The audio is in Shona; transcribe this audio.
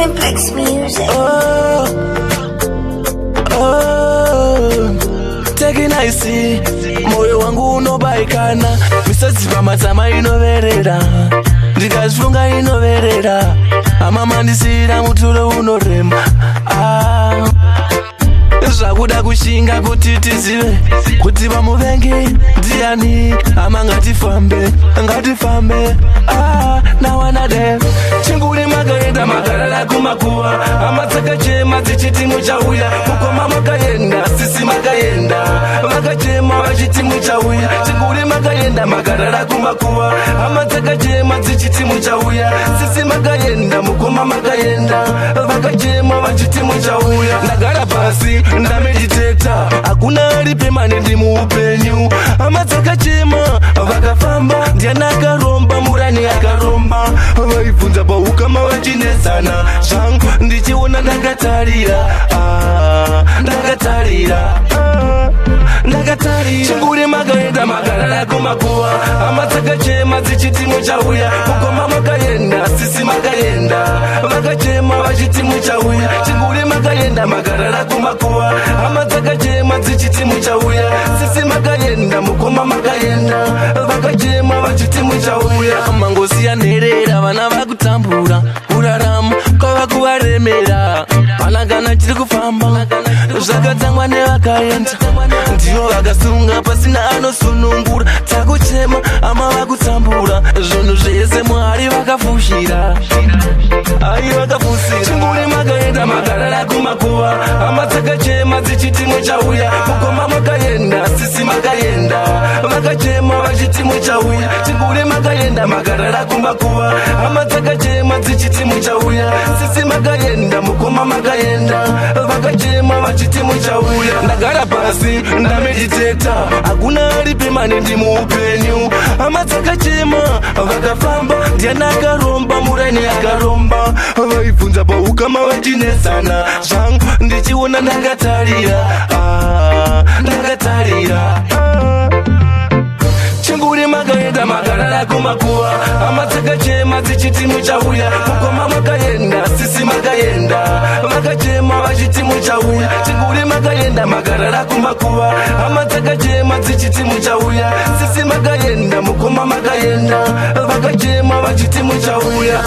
Simplex Music. Take it nice, moyo wangu unobaikana, misozi pamatama inoverera, ndikazifunga inoverera, amama ndisira mutulo unorema. Zvakuda kushinga kuti tizive kuti vamuvengi ndiani, ama ngatifambe nawana dem chinguri makaenda makarara kumakuva, ama dzakachema dzichiti muchauya, mukoma makaenda sisi makaenda vakachema vachiti muchauya, chinguri makaenda makarara kumakuva, ama dzakachema dzichiti muchauya, sisi makaenda mukoma makaenda vakachema vachiti muchauya. Ndagara pasi ndamediteta, hakuna ari pemane ndi muupenyu, ama dzakachema vakafamba, ndiani akaromba murani akaromba, vaibvunza paukama vachinesana, zvangu ndichiona ndakatarira chinguri makaenda makarara kumakuva, ama dzakachema dzichiti muchauya, mukoma makaenda sisi makaenda vakachema vachiti muchauya, chinguri makaenda makarara kumakuva, ama dzakachema dzichiti muchauya, sisi makaenda mukoma makaenda vakachema vachiti muchauya. Mangosiya nherera vana vakutambura, kurarama kwava kuvaremera, pana kana chiri kufamba zvakatangwa nevakaenda, ndivo vakasunga pasina anosunungura, takuchema ama vakutambura, zvinhu zvese Mwari vakafushira chinguri makaenda makarara kumakuva, ama dzakachema dzichiti muchauya, mukoma makaenda sisi makaenda vakachema vachiti muchauya, chinguri makaenda makarara kumakuva, ama dzakachema dzichiti muchauya, sisi makaenda mukoma makaenda vakachema vachiti muchauya. Ndagara pasi ndamediteta, hakuna ari pemane ndi muupenyu, ama dzakachema vakafamba, ndiani akaromba murani akaromba, vaibvunza paukama vachinesana, zvangu ndichiona ndakatarira chinguri makaenda makarara kumakuva, ama dzakachema dzichiti muchauya, mukoma makaenda sisi makaenda vakachema vachiti muchauya, chinguri makaenda makarara kumakuva, ama dzakachema dzichiti muchauya, sisi makaenda mukoma makaenda vakachema vachiti muchauya.